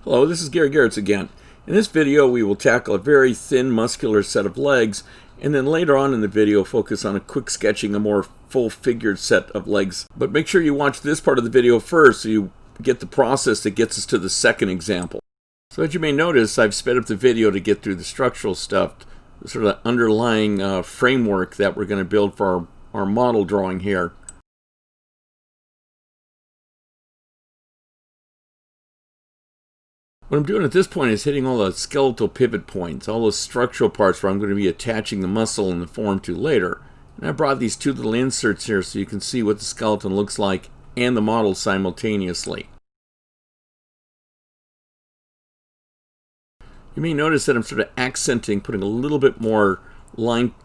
Hello, this is Geraths again. In this video we will tackle a very thin muscular set of legs, and then later on in the video focus on a quick sketching a more full figured set of legs. But make sure you watch this part of the video first so you get the process that gets us to the second example. So as you may notice, I've sped up the video to get through the structural stuff, the sort of underlying framework that we're going to build for our model drawing here. What I'm doing at this point is hitting all the skeletal pivot points, all those structural parts where I'm going to be attaching the muscle and the form to later. And I brought these two little inserts here so you can see what the skeleton looks like and the model simultaneously. You may notice that I'm sort of accenting, putting a little bit more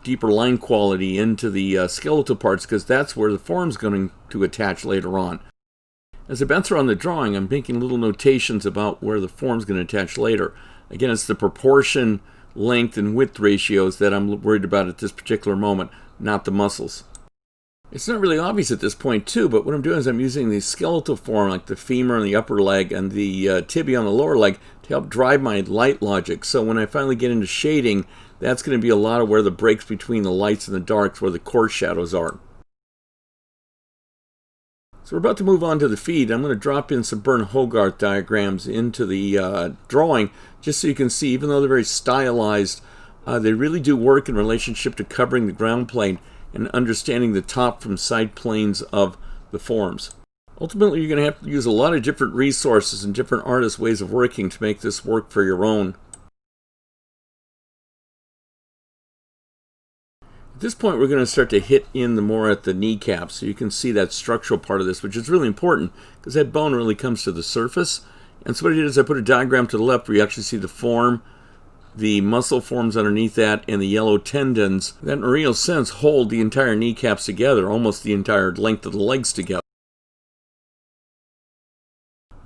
deeper line quality into the skeletal parts because that's where the form's going to attach later on. As I bounce around the drawing, I'm making little notations about where the form's going to attach later. Again, it's the proportion, length, and width ratios that I'm worried about at this particular moment, not the muscles. It's not really obvious at this point too, but what I'm doing is I'm using the skeletal form, like the femur on the upper leg and the tibia on the lower leg, to help drive my light logic. So when I finally get into shading, that's going to be a lot of where the breaks between the lights and the darks, where the coarse shadows are. So we're about to move on to the feet. I'm going to drop in some Byrne-Hogarth diagrams into the drawing, just so you can see, even though they're very stylized, they really do work in relationship to covering the ground plane and understanding the top from side planes of the forms. Ultimately, you're going to have to use a lot of different resources and different artists' ways of working to make this work for your own. At this point, we're going to start to hit in more at the kneecap, so you can see that structural part of this, which is really important because that bone really comes to the surface. And so what I did is I put a diagram to the left where you actually see the form, the muscle forms underneath that, and the yellow tendons that in a real sense hold the entire kneecaps together, almost the entire length of the legs together.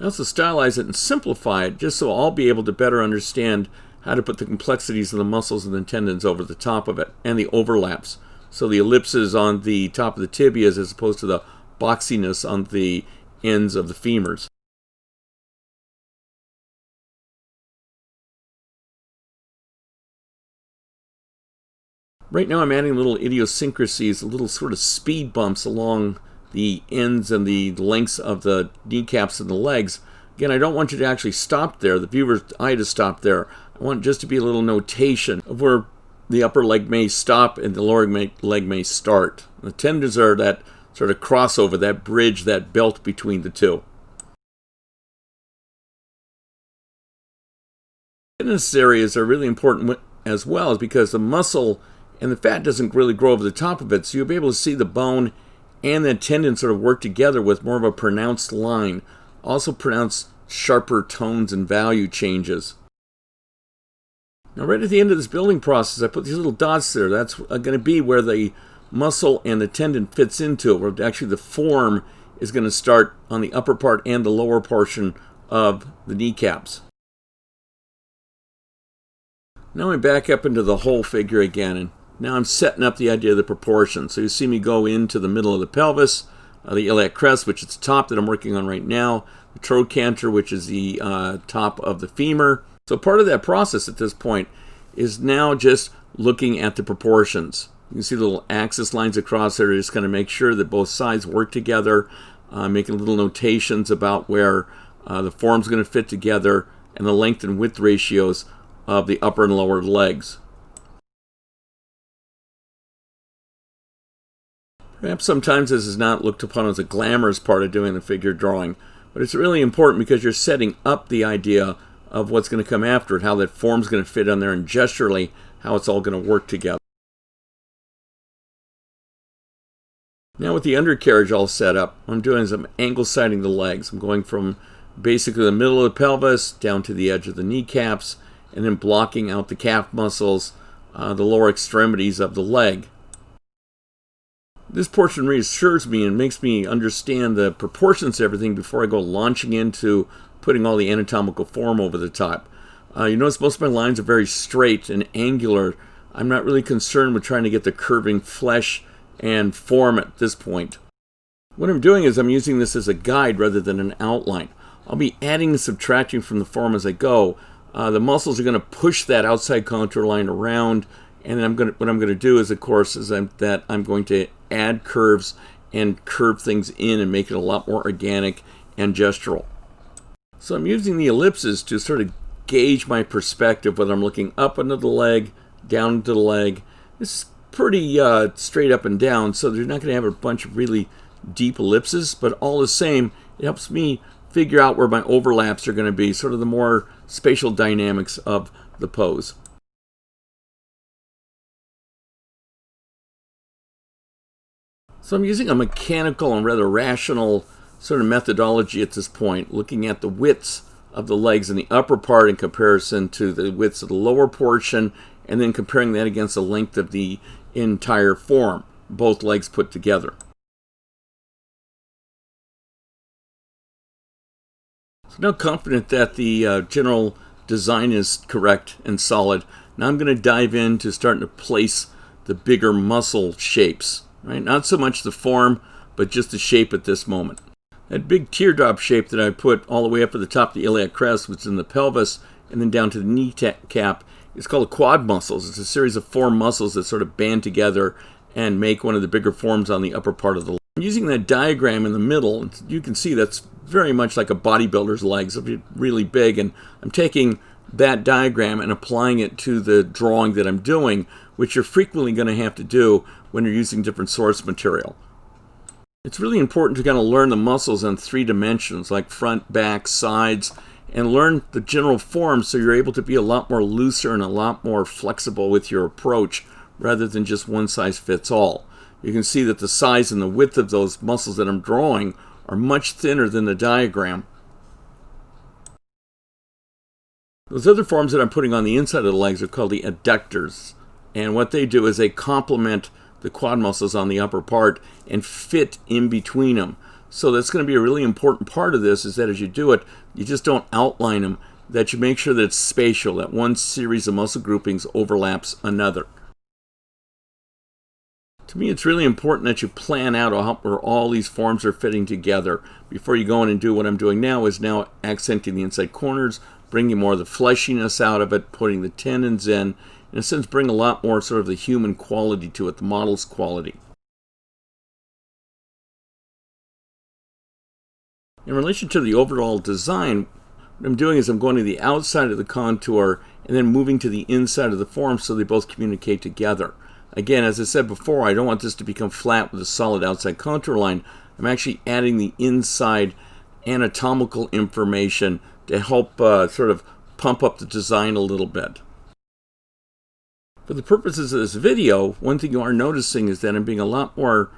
I also stylize it and simplify it just so I'll be able to better understand how to put the complexities of the muscles and the tendons over the top of it, and the overlaps. So the ellipses on the top of the tibias as opposed to the boxiness on the ends of the femurs. Right now I'm adding little idiosyncrasies, little sort of speed bumps along the ends and the lengths of the kneecaps and the legs. Again, I don't want you to actually stop there, the viewer's eye to stop there. I want just to be a little notation of where the upper leg may stop and the lower leg may start. The tendons are that sort of crossover, that bridge, that belt between the two. Fitness areas are really important as well because the muscle and the fat doesn't really grow over the top of it, so you'll be able to see the bone and the tendon sort of work together with more of a pronounced line. Also pronounced sharper tones and value changes. Now right at the end of this building process, I put these little dots there. That's going to be where the muscle and the tendon fits into it, where actually the form is going to start on the upper part and the lower portion of the kneecaps. Now I'm back up into the whole figure again, and now I'm setting up the idea of the proportion. So you see me go into the middle of the pelvis, the iliac crest, which is the top that I'm working on right now, the trochanter, which is the top of the femur. So part of that process at this point is now just looking at the proportions. You can see the little axis lines across there, just kind of make sure that both sides work together, making little notations about where the form's going to fit together and the length and width ratios of the upper and lower legs. Perhaps sometimes this is not looked upon as a glamorous part of doing the figure drawing, but it's really important because you're setting up the idea of what's going to come after it, how that form's going to fit on there, and gesturally how it's all going to work together. Now with the undercarriage all set up, what I'm doing is I'm angle sighting the legs. I'm going from basically the middle of the pelvis down to the edge of the kneecaps, and then blocking out the calf muscles, the lower extremities of the leg. This portion reassures me and makes me understand the proportions of everything before I go launching into putting all the anatomical form over the top. You notice most of my lines are very straight and angular. I'm not really concerned with trying to get the curving flesh and form at this point. What I'm doing is I'm using this as a guide rather than an outline. I'll be adding and subtracting from the form as I go. The muscles are going to push that outside contour line around, and then what I'm going to do is, of course, I'm going to add curves and curve things in and make it a lot more organic and gestural. So I'm using the ellipses to sort of gauge my perspective, whether I'm looking up into the leg, down into the leg. This is pretty straight up and down, so they're not going to have a bunch of really deep ellipses, but all the same, it helps me figure out where my overlaps are going to be, sort of the more spatial dynamics of the pose. So I'm using a mechanical and rather rational sort of methodology at this point, looking at the widths of the legs in the upper part in comparison to the widths of the lower portion, and then comparing that against the length of the entire form, both legs put together. So now confident that the general design is correct and solid, now I'm going to dive into starting to place the bigger muscle shapes. Right? Not so much the form, but just the shape at this moment. That big teardrop shape that I put all the way up at the top of the iliac crest, which is in the pelvis, and then down to the kneecap, is called quad muscles. It's a series of 4 muscles that sort of band together and make one of the bigger forms on the upper part of the leg. I'm using that diagram in the middle. You can see that's very much like a bodybuilder's legs. It'll be really big, and I'm taking that diagram and applying it to the drawing that I'm doing, which you're frequently going to have to do when you're using different source material. It's really important to kind of learn the muscles in 3 dimensions, like front, back, sides, and learn the general form so you're able to be a lot more looser and a lot more flexible with your approach rather than just one size fits all. You can see that the size and the width of those muscles that I'm drawing are much thinner than the diagram. Those other forms that I'm putting on the inside of the legs are called the adductors. And what they do is they complement the quad muscles on the upper part and fit in between them. So that's going to be a really important part of this, is that as you do it, you just don't outline them, that you make sure that it's spatial, that one series of muscle groupings overlaps another. To me, it's really important that you plan out where all these forms are fitting together before you go in and do what I'm doing now, is now accenting the inside corners, bringing more of the fleshiness out of it, putting the tendons in a sense, bring a lot more sort of the human quality to it, the model's quality. In relation to the overall design, what I'm doing is I'm going to the outside of the contour and then moving to the inside of the form so they both communicate together. Again, as I said before, I don't want this to become flat with a solid outside contour line. I'm actually adding the inside anatomical information to help sort of pump up the design a little bit. For the purposes of this video, one thing you are noticing is that I'm being a lot more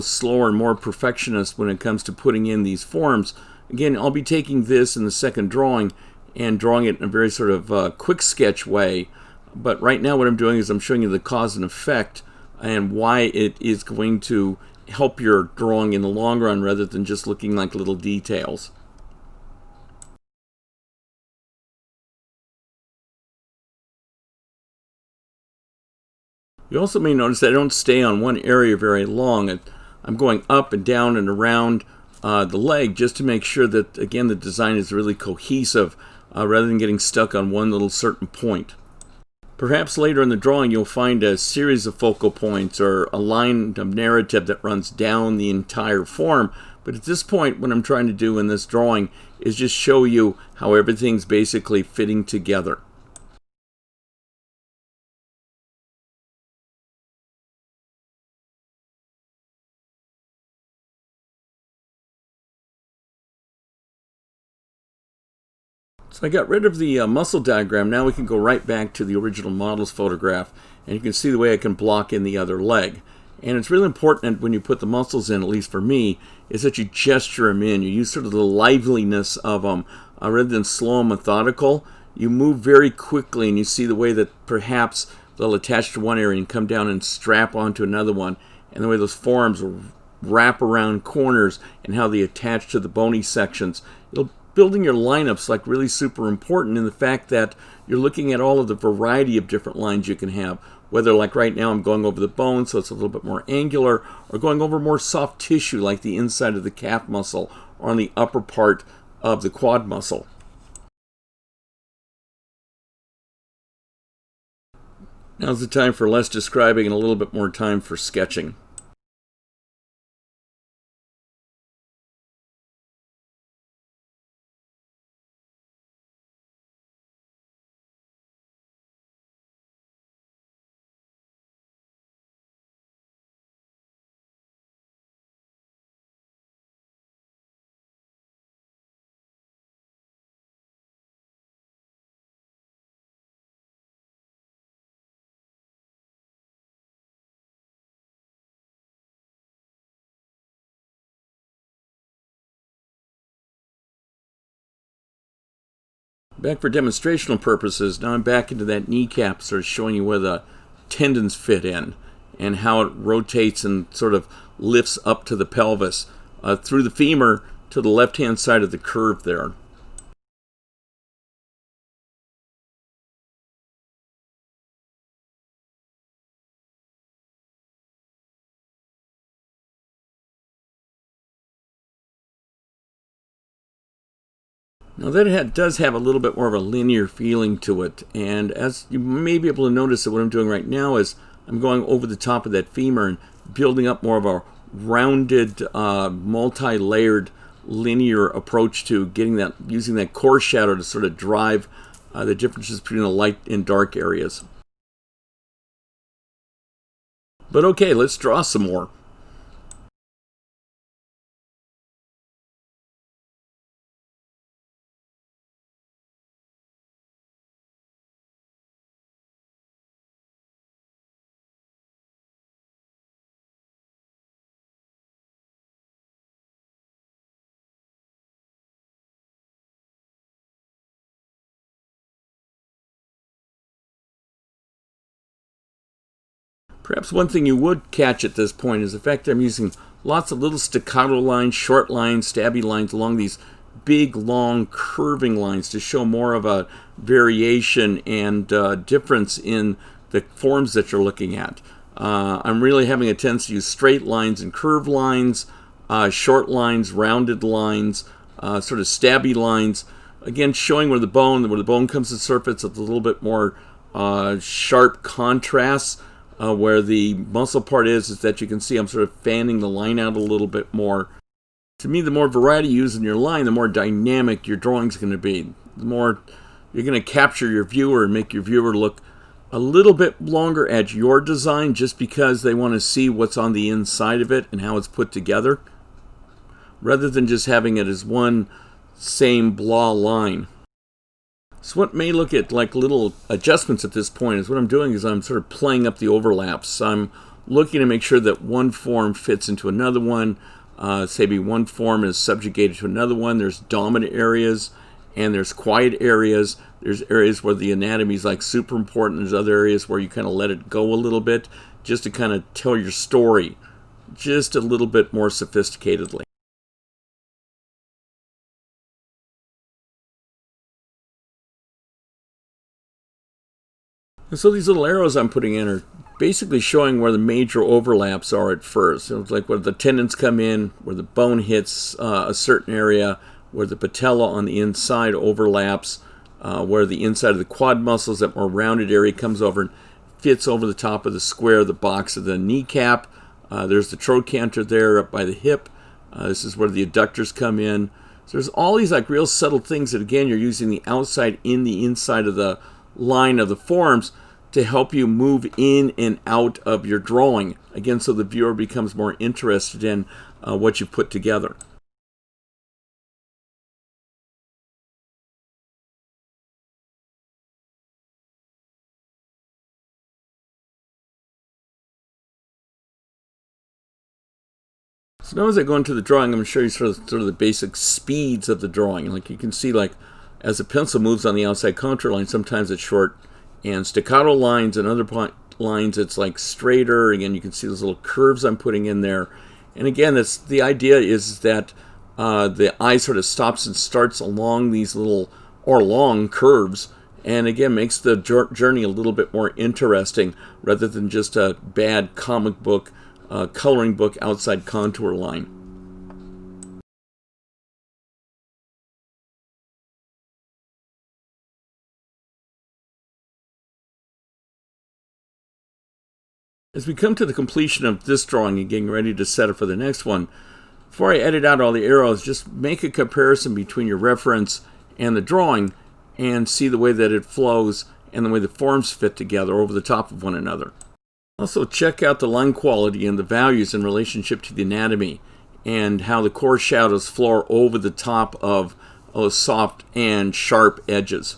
slower and more perfectionist when it comes to putting in these forms. Again, I'll be taking this in the second drawing and drawing it in a very sort of quick sketch way. But right now what I'm doing is I'm showing you the cause and effect and why it is going to help your drawing in the long run rather than just looking like little details. You also may notice that I don't stay on one area very long. I'm going up and down and around the leg just to make sure that, again, the design is really cohesive rather than getting stuck on one little certain point. Perhaps later in the drawing you'll find a series of focal points or a line of narrative that runs down the entire form. But at this point, what I'm trying to do in this drawing is just show you how everything's basically fitting together. So I got rid of the muscle diagram. Now we can go right back to the original model's photograph, and you can see the way I can block in the other leg. And it's really important when you put the muscles in, at least for me, is that you gesture them in. You use sort of the liveliness of them rather than slow and methodical. You move very quickly, and you see the way that perhaps they'll attach to one area and come down and strap onto another one, and the way those forms wrap around corners and how they attach to the bony sections. Building your lineups like really super important in the fact that you're looking at all of the variety of different lines you can have, whether like right now I'm going over the bone so it's a little bit more angular, or going over more soft tissue like the inside of the calf muscle or on the upper part of the quad muscle. Now's the time for less describing and a little bit more time for sketching. Back for demonstrational purposes, now I'm back into that kneecap, sort of showing you where the tendons fit in and how it rotates and sort of lifts up to the pelvis through the femur to the left-hand side of the curve there. Now that does have a little bit more of a linear feeling to it, and as you may be able to notice that what I'm doing right now is I'm going over the top of that femur and building up more of a rounded, multi-layered linear approach to getting that, using that core shadow to sort of drive the differences between the light and dark areas. But okay, let's draw some more. Perhaps one thing you would catch at this point is the fact that I'm using lots of little staccato lines, short lines, stabby lines along these big, long, curving lines to show more of a variation and difference in the forms that you're looking at. I'm really having a tendency to use straight lines and curved lines, short lines, rounded lines, sort of stabby lines. Again, showing where the bone comes to the surface with a little bit more sharp contrasts. Where the muscle part is that you can see I'm sort of fanning the line out a little bit more. To me, the more variety you use in your line, the more dynamic your drawing's going to be. The more you're going to capture your viewer and make your viewer look a little bit longer at your design just because they want to see what's on the inside of it and how it's put together, rather than just having it as one same blah line. So what may look at like little adjustments at this point is what I'm doing is I'm sort of playing up the overlaps. I'm looking to make sure that one form fits into another one. Say maybe one form is subjugated to another one. There's dominant areas and there's quiet areas. There's areas where the anatomy is like super important. There's other areas where you kind of let it go a little bit just to kind of tell your story just a little bit more sophisticatedly. And so these little arrows I'm putting in are basically showing where the major overlaps are at first. So it's like where the tendons come in, where the bone hits a certain area, where the patella on the inside overlaps, where the inside of the quad muscles, that more rounded area, comes over and fits over the top of the square, the box of the kneecap. There's the trochanter there up by the hip. This is where the adductors come in. So there's all these like real subtle things that, again, you're using the outside in the inside of the line of the forms to help you move in and out of your drawing, again, so the viewer becomes more interested in what you put together. So now as I go into the drawing, I'm going to show you sort of the basic speeds of the drawing. Like you can see, like as the pencil moves on the outside contour line, sometimes it's short and staccato lines, and other lines it's like straighter. Again, you can see those little curves I'm putting in there. And again, that's the idea, is that the eye sort of stops and starts along these little or long curves, and again makes the journey a little bit more interesting rather than just a bad comic book coloring book outside contour line. As we come to the completion of this drawing and getting ready to set it for the next one, before I edit out all the arrows, just make a comparison between your reference and the drawing and see the way that it flows and the way the forms fit together over the top of one another. Also check out the line quality and the values in relationship to the anatomy and how the core shadows flow over the top of those soft and sharp edges.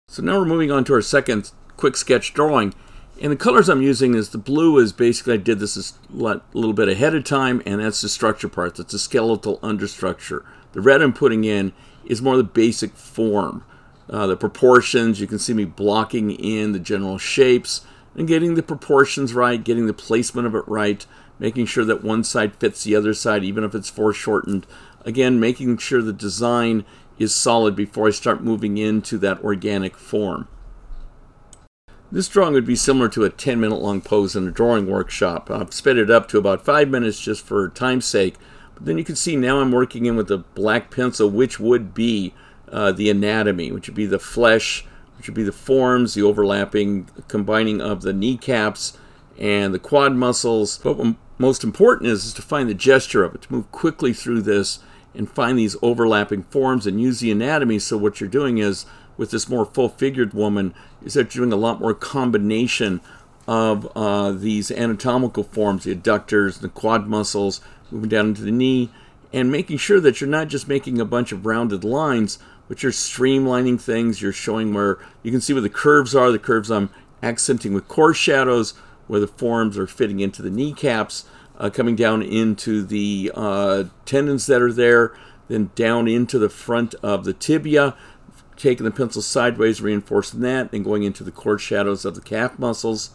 So now we're moving on to our second quick sketch drawing. And the colors I'm using is the blue is basically, I did this a little bit ahead of time, and that's the structure part. That's the skeletal understructure. The red I'm putting in is more the basic form. The proportions, you can see me blocking in the general shapes and getting the proportions right, getting the placement of it right, making sure that one side fits the other side, even if it's foreshortened. Again, making sure the design is solid before I start moving into that organic form. This drawing would be similar to a 10-minute long pose in a drawing workshop. I've sped it up to about 5 minutes just for time's sake. But then you can see now I'm working in with a black pencil, which would be the anatomy, which would be the flesh, which would be the forms, the overlapping, combining of the kneecaps and the quad muscles. But what most important is to find the gesture of it, to move quickly through this and find these overlapping forms and use the anatomy. So what you're doing is, with this more full-figured woman, is that you're doing a lot more combination of these anatomical forms, the adductors, the quad muscles, moving down into the knee, and making sure that you're not just making a bunch of rounded lines, but you're streamlining things. You're showing where you can see where the curves are. The curves I'm accenting with core shadows, where the forms are fitting into the kneecaps, coming down into the tendons that are there, then down into the front of the tibia, taking the pencil sideways, reinforcing that, and going into the core shadows of the calf muscles.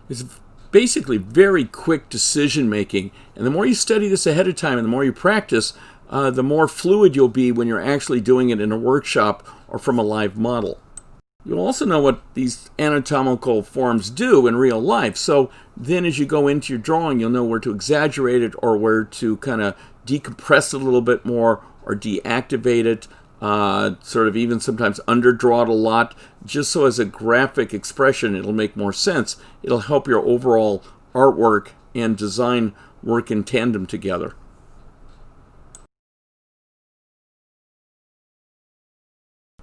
It's basically very quick decision making, and the more you study this ahead of time and the more you practice, the more fluid you'll be when you're actually doing it in a workshop or from a live model. You'll also know what these anatomical forms do in real life, so then as you go into your drawing, you'll know where to exaggerate it or where to kind of decompress it a little bit more or deactivate it, sort of even sometimes underdraw it a lot, just so as a graphic expression it'll make more sense. It'll help your overall artwork and design work in tandem together.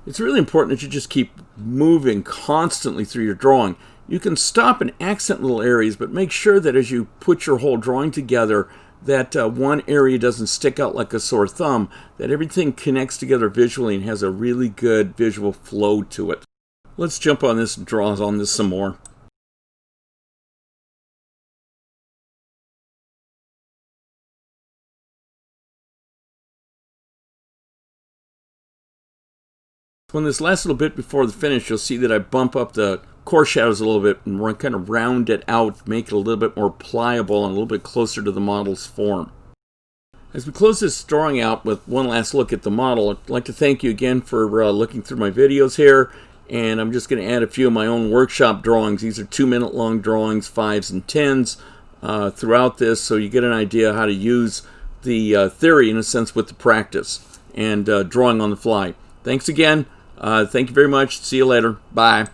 It's really important that you just keep moving constantly through your drawing. You can stop and accent little areas, but make sure that as you put your whole drawing together, that one area doesn't stick out like a sore thumb, that everything connects together visually and has a really good visual flow to it. Let's jump on this and draw on this some more. When this last little bit before the finish, you'll see that I bump up the core shadows a little bit and kind of round it out, make it a little bit more pliable and a little bit closer to the model's form. As we close this drawing out with one last look at the model, I'd like to thank you again for looking through my videos here, and I'm just going to add a few of my own workshop drawings. These are 2-minute long drawings, 5s and 10s throughout this, so you get an idea how to use the theory in a sense with the practice and drawing on the fly. Thanks again. Thank you very much. See you later. Bye.